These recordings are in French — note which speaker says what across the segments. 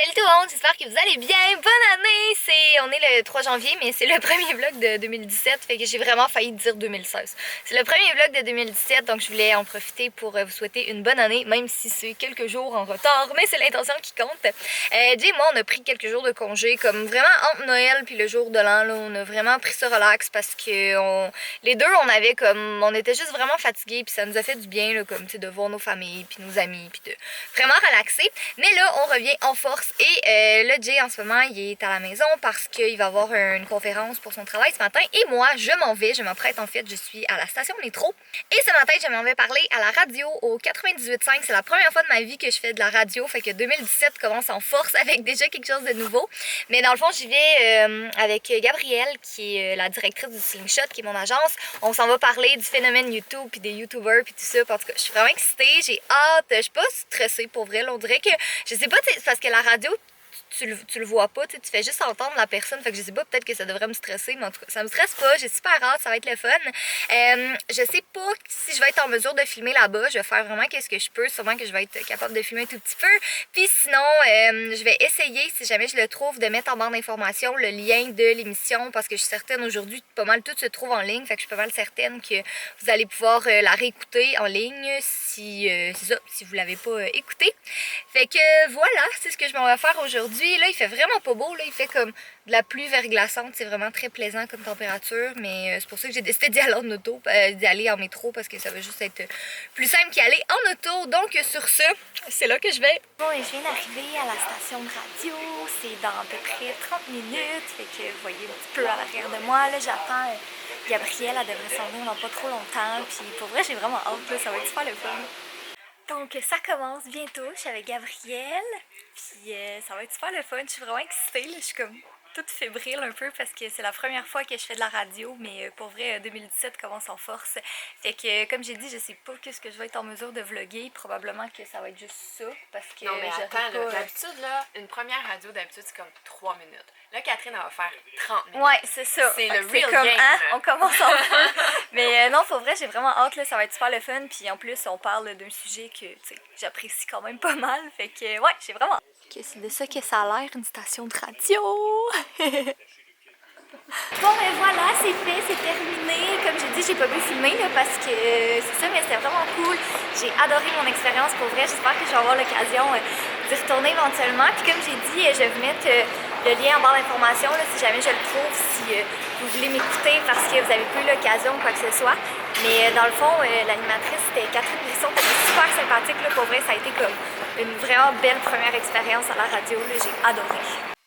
Speaker 1: Salut tout le monde, j'espère que vous allez bien. Bonne année! On est le 3 janvier, mais c'est le premier vlog de 2017, fait que j'ai vraiment failli dire 2016. C'est le premier vlog de 2017, donc je voulais en profiter pour vous souhaiter une bonne année, même si c'est quelques jours en retard, mais c'est l'intention qui compte. Jay et moi, on a pris quelques jours de congé, comme vraiment entre Noël puis le jour de l'an, là, on a vraiment pris ça relax parce que les deux, on était juste vraiment fatigués, puis ça nous a fait du bien, là, comme, de voir nos familles, puis nos amis, puis de vraiment relaxer. Mais là, on revient en force. Et là, Jay, en ce moment, il est à la maison parce qu'il va avoir une conférence pour son travail ce matin. Et moi, je m'apprête en fait, je suis à la station métro. Et ce matin, je m'en vais parler à la radio au 98.5. C'est la première fois de ma vie que je fais de la radio. Fait que 2017 commence en force avec déjà quelque chose de nouveau. Mais dans le fond, j'y vais avec Gabrielle, qui est la directrice du Slingshot, qui est mon agence. On s'en va parler du phénomène YouTube, puis des YouTubers, puis tout ça. En tout cas, je suis vraiment excitée, j'ai hâte. Je suis pas stressée pour vrai. Là, on dirait que, je sais pas, parce que la radio, tu le vois pas, tu fais juste entendre la personne, fait que je sais pas, peut-être que ça devrait me stresser, mais en tout cas, ça me stresse pas, j'ai super hâte, ça va être le fun. Je sais pas si je vais être en mesure de filmer là-bas, je vais faire vraiment qu'est-ce que je peux, sûrement que je vais être capable de filmer un tout petit peu, puis sinon, je vais essayer, si jamais je le trouve, de mettre en barre d'informations le lien de l'émission, parce que je suis certaine aujourd'hui, pas mal tout se trouve en ligne, fait que je suis pas mal certaine que vous allez pouvoir la réécouter en ligne, si vous l'avez pas écouté. Fait que voilà, c'est ce que je m'en vais faire aujourd'hui. Là, il fait vraiment pas beau, là, il fait comme de la pluie verglaçante, c'est vraiment très plaisant comme température, mais c'est pour ça que j'ai décidé d'y aller en auto, d'y aller en métro, parce que ça va juste être plus simple qu'y aller en auto. Donc sur ce, c'est là que je vais. Bon, et je viens d'arriver à la station de radio, c'est dans à peu près 30 minutes, fait que vous voyez un petit peu à l'arrière de moi, là, j'attends Gabrielle, elle devrait s'en venir dans pas trop longtemps, puis pour vrai, j'ai vraiment hâte, là, ça va être super le fun. Donc ça commence bientôt, je suis avec Gabrielle, puis ça va être super le fun, je suis vraiment excitée, là, je suis comme toute fébrile un peu parce que c'est la première fois que je fais de la radio, mais pour vrai 2017 commence en force, fait que comme j'ai dit, je sais pas ce que je vais être en mesure de vlogger, probablement que ça va être juste ça, parce que
Speaker 2: non mais attends,
Speaker 1: pas...
Speaker 2: d'habitude là, une première radio d'habitude c'est comme 3 minutes. Là, Catherine, elle va faire 30 minutes.
Speaker 1: Ouais, c'est ça.
Speaker 2: C'est le real
Speaker 1: comme,
Speaker 2: game.
Speaker 1: Hein, on commence en fun. Mais non, pour vrai, j'ai vraiment hâte, là, ça va être super le fun. Puis en plus, on parle d'un sujet que j'apprécie quand même pas mal. Fait que, ouais, j'ai vraiment hâte. C'est de ça que ça a l'air, une station de radio. Bon, ben voilà, c'est fait, c'est terminé. Comme j'ai dit, j'ai pas pu filmer là, parce que c'est ça, mais c'était vraiment cool. J'ai adoré mon expérience pour vrai. J'espère que je vais avoir l'occasion d'y retourner éventuellement. Puis comme j'ai dit, je vais vous mettre le lien en barre d'informations si jamais je le trouve, si vous voulez m'écouter parce que vous avez pas eu l'occasion ou quoi que ce soit. Mais dans le fond, l'animatrice, c'était Catherine Brisson, elle était super sympathique. Là, pour vrai, ça a été comme une vraiment belle première expérience à la radio. J'ai adoré.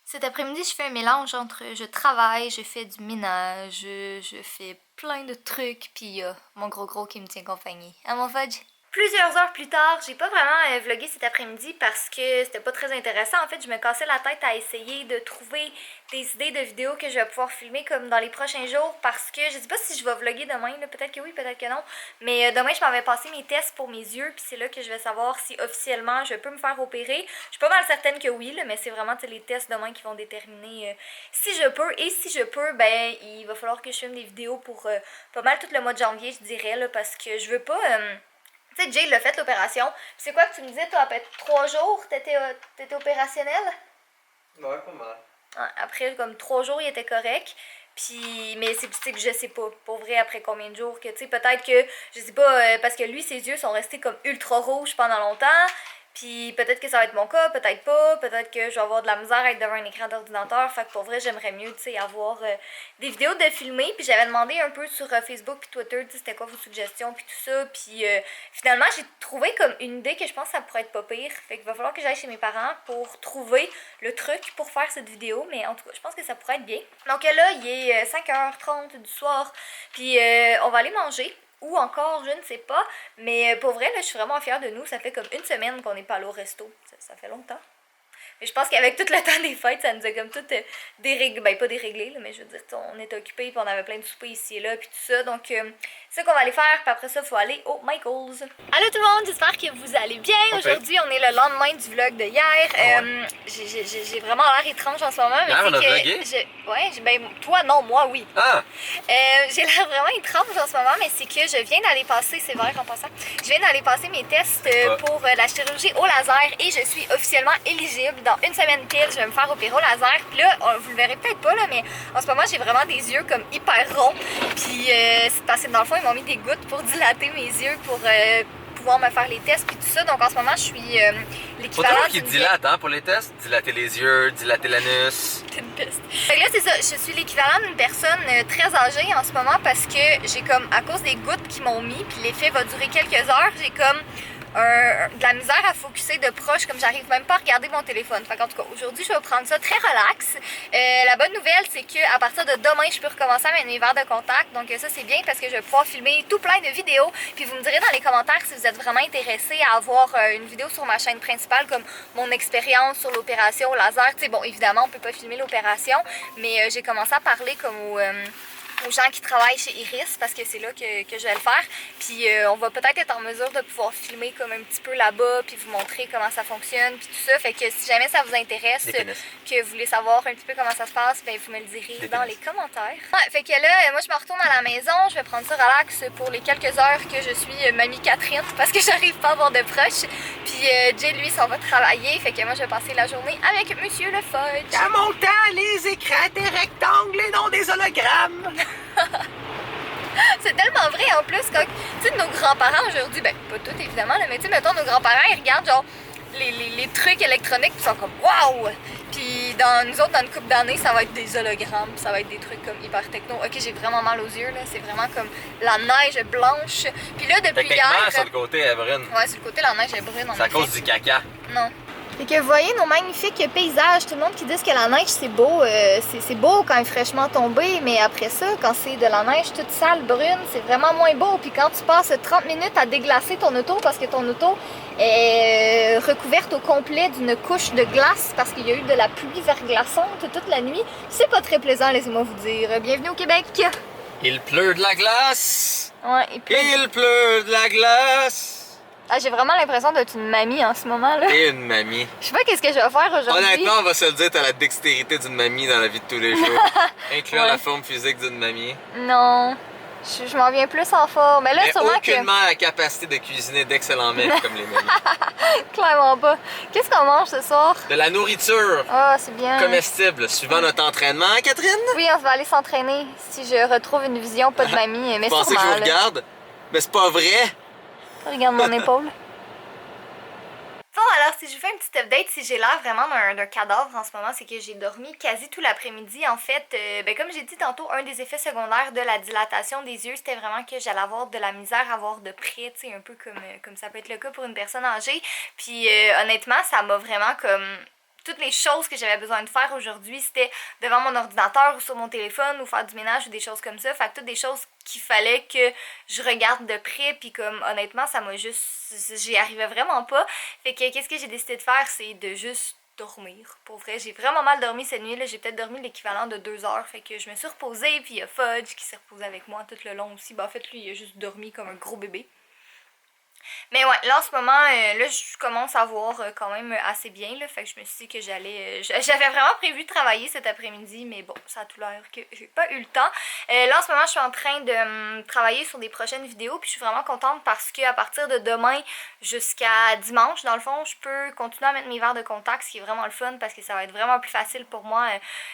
Speaker 1: Cet après-midi, je fais un mélange entre je travaille, je fais du ménage, je fais plein de trucs, puis mon gros qui me tient compagnie. Hein, mon fudge? Plusieurs heures plus tard, j'ai pas vraiment vlogué cet après-midi parce que c'était pas très intéressant. En fait, je me cassais la tête à essayer de trouver des idées de vidéos que je vais pouvoir filmer comme dans les prochains jours parce que je sais pas si je vais vlogger demain, peut-être que oui, peut-être que non. Mais demain, je m'en vais passer mes tests pour mes yeux, puis c'est là que je vais savoir si officiellement je peux me faire opérer. Je suis pas mal certaine que oui, là, mais c'est vraiment les tests demain qui vont déterminer si je peux. Et si je peux, ben il va falloir que je filme des vidéos pour pas mal tout le mois de janvier, je dirais, là, parce que je veux pas... Tu sais, Jay l'a fait l'opération. C'est quoi que tu me disais, toi, après 3 jours, t'étais opérationnel?
Speaker 3: Ouais, pas mal.
Speaker 1: Après, comme 3 jours, il était correct. Puis, mais c'est que je sais pas, pour vrai, après combien de jours, que tu sais, peut-être que, je sais pas, parce que lui, ses yeux sont restés comme ultra rouges pendant longtemps. Puis peut-être que ça va être mon cas, peut-être pas, peut-être que je vais avoir de la misère à être devant un écran d'ordinateur. Fait que pour vrai, j'aimerais mieux, tu sais, avoir des vidéos de filmer. Puis j'avais demandé un peu sur Facebook puis Twitter, tu sais, c'était quoi vos suggestions puis tout ça. Puis finalement, j'ai trouvé comme une idée que je pense que ça pourrait être pas pire. Fait qu'il va falloir que j'aille chez mes parents pour trouver le truc pour faire cette vidéo. Mais en tout cas, je pense que ça pourrait être bien. Donc là, il est 5h30 du soir. Puis on va aller manger. Ou encore, je ne sais pas. Mais pour vrai, là, je suis vraiment fière de nous. Ça fait comme une semaine qu'on n'est pas allé au resto. Ça fait longtemps. Mais je pense qu'avec tout le temps des fêtes, ça nous a comme tout déréglé. Ben, pas déréglé, là, mais je veux dire, on était occupés, puis on avait plein de soupers ici et là, puis tout ça. Donc, c'est ça qu'on va aller faire. Puis après ça, il faut aller au Michael's. Allô tout le monde, j'espère que vous allez bien. Aujourd'hui, on est le lendemain du vlog de hier. J'ai vraiment l'air étrange en ce moment. Mais
Speaker 3: on a vlogué?
Speaker 1: Ouais, ben, toi, non, moi, oui.
Speaker 3: Ah!
Speaker 1: J'ai l'air vraiment étrange en ce moment, mais c'est que je viens d'aller passer, c'est vrai en passant, je viens d'aller passer mes tests pour la chirurgie au laser et je suis officiellement éligible dans dans une semaine pile, je vais me faire opérer au laser. Puis là, vous le verrez peut-être pas, là, mais en ce moment, j'ai vraiment des yeux comme hyper ronds. Puis c'est parce que dans le fond, ils m'ont mis des gouttes pour dilater mes yeux, pour pouvoir me faire les tests puis tout ça. Donc en ce moment, je suis
Speaker 4: Faut
Speaker 1: l'équivalent
Speaker 4: toujours qu'ils dilatent hein, pour les tests. Dilater les yeux, dilater l'anus.
Speaker 1: C'est une piste. Fait que là, c'est ça. Je suis l'équivalent d'une personne très âgée en ce moment parce que j'ai comme, à cause des gouttes qu'ils m'ont mis, puis l'effet va durer quelques heures, j'ai comme de la misère à focusser de proche, comme j'arrive même pas à regarder mon téléphone. Fait qu'en tout cas, aujourd'hui, je vais prendre ça très relax. La bonne nouvelle, c'est qu'à partir de demain, je peux recommencer à mettre mes verres de contact. Donc ça, c'est bien parce que je vais pouvoir filmer tout plein de vidéos. Puis vous me direz dans les commentaires si vous êtes vraiment intéressés à avoir une vidéo sur ma chaîne principale, comme mon expérience sur l'opération au laser. Tu sais, bon, évidemment, on peut pas filmer l'opération, mais j'ai commencé à parler comme aux gens qui travaillent chez Iris parce que c'est là que je vais le faire. Puis on va peut-être être en mesure de pouvoir filmer comme un petit peu là-bas puis vous montrer comment ça fonctionne puis tout ça. Fait que si jamais ça vous intéresse, que vous voulez savoir un petit peu comment ça se passe, ben vous me le direz dans les commentaires. Ouais, fait que là, moi je me retourne à la maison, je vais prendre ça relax pour les quelques heures que je suis mamie Catherine parce que j'arrive pas à avoir de proches. Puis Jay lui s'en va travailler, fait que moi je vais passer la journée avec Monsieur le Fudge.
Speaker 4: À mon temps, les écrans étaient rectangles et non des hologrammes.
Speaker 1: C'est tellement vrai en plus quand, tu sais, nos grands-parents aujourd'hui, ben pas tous évidemment, là, mais tu sais, mettons nos grands-parents, ils regardent genre les trucs électroniques puis ils sont comme waouh! Puis dans nous autres, dans une couple d'années, ça va être des hologrammes, ça va être des trucs comme hyper techno. Ok, j'ai vraiment mal aux yeux là, c'est vraiment comme la neige blanche. Puis là, depuis hier.
Speaker 4: Sur le côté, elle est brune.
Speaker 1: Ouais, sur le côté, la neige est brune.
Speaker 4: C'est à cause du caca.
Speaker 1: Non. Fait que vous voyez nos magnifiques paysages, tout le monde qui dit que la neige c'est beau, c'est beau quand elle est fraîchement tombée, mais après ça, quand c'est de la neige toute sale, brune, c'est vraiment moins beau. Puis quand tu passes 30 minutes à déglacer ton auto parce que ton auto est recouverte au complet d'une couche de glace parce qu'il y a eu de la pluie verglaçante toute la nuit, c'est pas très plaisant, laissez-moi vous dire. Bienvenue au Québec!
Speaker 4: Il pleut de la glace!
Speaker 1: Ouais, il pleut.
Speaker 4: Il pleut de la glace!
Speaker 1: Ah, j'ai vraiment l'impression d'être une mamie en ce moment là.
Speaker 4: T'es une mamie.
Speaker 1: Je sais pas qu'est-ce que je vais faire aujourd'hui.
Speaker 4: Honnêtement, on va se le dire, t'as la dextérité d'une mamie dans la vie de tous les jours. Incluant
Speaker 1: Ouais.
Speaker 4: la forme physique d'une mamie.
Speaker 1: Non, je m'en viens plus en forme. Mais là,
Speaker 4: Mais
Speaker 1: sûrement
Speaker 4: aucunement la capacité de cuisiner d'excellents mets comme les mamies.
Speaker 1: que... Clairement pas. Qu'est-ce qu'on mange ce soir?
Speaker 4: De la nourriture
Speaker 1: Ah, c'est bien.
Speaker 4: comestible, suivant notre entraînement, hein, Catherine?
Speaker 1: Oui, on va aller s'entraîner si je retrouve une vision pas de mamie. Mais
Speaker 4: Vous pensez que je
Speaker 1: sûrement,
Speaker 4: vous
Speaker 1: là.
Speaker 4: regarde? Mais c'est pas vrai!
Speaker 1: Regarde mon épaule. Bon, alors si je vous fais une petite update, si j'ai l'air vraiment d'un cadavre en ce moment, c'est que j'ai dormi quasi tout l'après-midi. En fait, ben, comme j'ai dit tantôt, un des effets secondaires de la dilatation des yeux, c'était vraiment que j'allais avoir de la misère à voir de près, tu sais, un peu comme ça peut être le cas pour une personne âgée. Puis honnêtement, ça m'a vraiment comme... Toutes les choses que j'avais besoin de faire aujourd'hui, c'était devant mon ordinateur ou sur mon téléphone ou faire du ménage ou des choses comme ça. Fait que toutes des choses qu'il fallait que je regarde de près, puis comme honnêtement, ça m'a juste... J'y arrivais vraiment pas. Fait que qu'est-ce que j'ai décidé de faire, c'est de juste dormir. Pour vrai, j'ai vraiment mal dormi cette nuit, là. J'ai peut-être dormi l'équivalent de 2 heures. Fait que je me suis reposée, puis il y a Fudge qui s'est reposé avec moi tout le long aussi. Ben en fait, lui, il a juste dormi comme un gros bébé. Mais ouais, là en ce moment, là je commence à voir quand même assez bien, là, fait que je me suis dit que j'avais vraiment prévu de travailler cet après-midi, mais bon, ça a tout l'air que j'ai pas eu le temps. Là en ce moment, je suis en train de travailler sur des prochaines vidéos, puis je suis vraiment contente parce que à partir de demain jusqu'à dimanche, dans le fond, je peux continuer à mettre mes verres de contact, ce qui est vraiment le fun parce que ça va être vraiment plus facile pour moi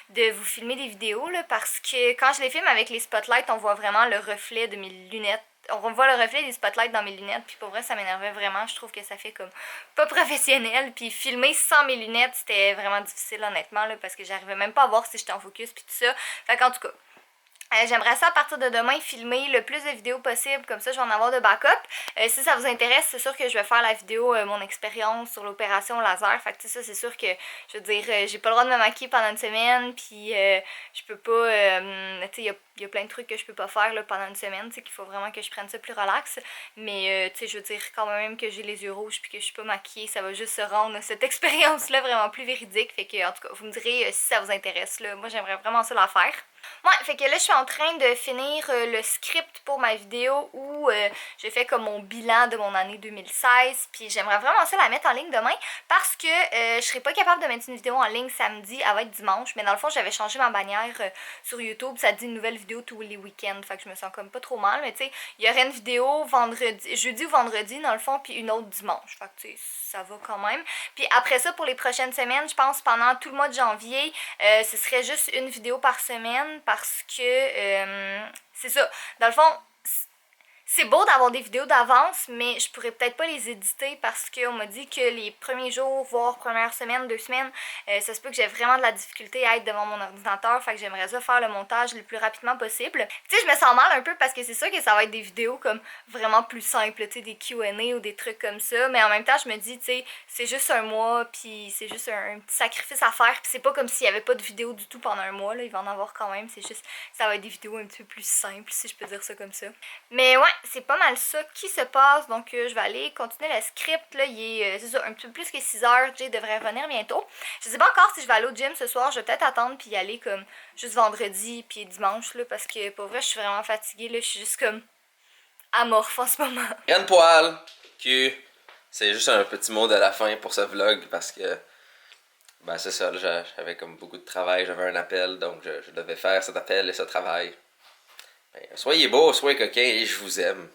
Speaker 1: de vous filmer des vidéos, là, parce que quand je les filme avec les spotlights, on voit vraiment le reflet de mes lunettes. On voit le reflet des spotlights dans mes lunettes, puis pour vrai ça m'énervait vraiment, je trouve que ça fait comme pas professionnel, puis filmer sans mes lunettes c'était vraiment difficile honnêtement là, parce que j'arrivais même pas à voir si j'étais en focus puis tout ça, fait qu'en tout cas j'aimerais ça à partir de demain filmer le plus de vidéos possible, comme ça je vais en avoir de backup. Si ça vous intéresse, c'est sûr que je vais faire la vidéo mon expérience sur l'opération laser. Fait que ça c'est sûr que, je veux dire, j'ai pas le droit de me maquiller pendant une semaine, puis je peux pas, tu sais, il y a plein de trucs que je peux pas faire là, pendant une semaine, tu sais, qu'il faut vraiment que je prenne ça plus relax. Mais tu sais, je veux dire, quand même que j'ai les yeux rouges puis que je suis pas maquillée, ça va juste se rendre cette expérience-là vraiment plus véridique. Fait que, en tout cas, vous me direz si ça vous intéresse là. Moi j'aimerais vraiment ça la faire. Ouais, fait que là, je suis en train de finir le script pour ma vidéo où j'ai fait comme mon bilan de mon année 2016. Puis j'aimerais vraiment ça la mettre en ligne demain parce que je serai pas capable de mettre une vidéo en ligne samedi, elle va être dimanche. Mais dans le fond, j'avais changé ma bannière sur YouTube, ça dit une nouvelle vidéo tous les week-ends. Fait que je me sens comme pas trop mal. Mais tu sais, il y aurait une vidéo vendredi, jeudi ou vendredi dans le fond, puis une autre dimanche. Fait que tu sais, ça va quand même. Puis après ça, pour les prochaines semaines, je pense pendant tout le mois de janvier, ce serait juste une vidéo par semaine parce que c'est ça. Dans le fond, c'est beau d'avoir des vidéos d'avance, mais je pourrais peut-être pas les éditer parce qu'on m'a dit que les premiers jours, voire première semaine, 2 semaines, ça se peut que j'ai vraiment de la difficulté à être devant mon ordinateur, fait que j'aimerais ça faire le montage le plus rapidement possible. Tu sais, je me sens mal un peu parce que c'est sûr que ça va être des vidéos comme vraiment plus simples, tu sais, des Q&A ou des trucs comme ça, mais en même temps, je me dis, tu sais, c'est juste un mois, puis c'est juste un petit sacrifice à faire, puis c'est pas comme s'il y avait pas de vidéo du tout pendant un mois, là, il va en avoir quand même, c'est juste, ça va être des vidéos un petit peu plus simples, si je peux dire ça comme ça. Mais ouais, c'est pas mal ça qui se passe, donc je vais aller continuer le script, là, il est, c'est ça, un petit peu plus que 6 heures, Jay devrait revenir bientôt. Je sais pas encore si je vais aller au gym ce soir, je vais peut-être attendre puis y aller comme juste vendredi puis dimanche, là, parce que pour vrai, je suis vraiment fatiguée, là, je suis juste comme amorphe en ce moment.
Speaker 5: Rien de poil, Q. C'est juste un petit mot de la fin pour ce vlog parce que, ben c'est ça, j'avais comme beaucoup de travail, j'avais un appel, donc je devais faire cet appel et ce travail. Ben, soyez beaux, soyez coquins et je vous aime.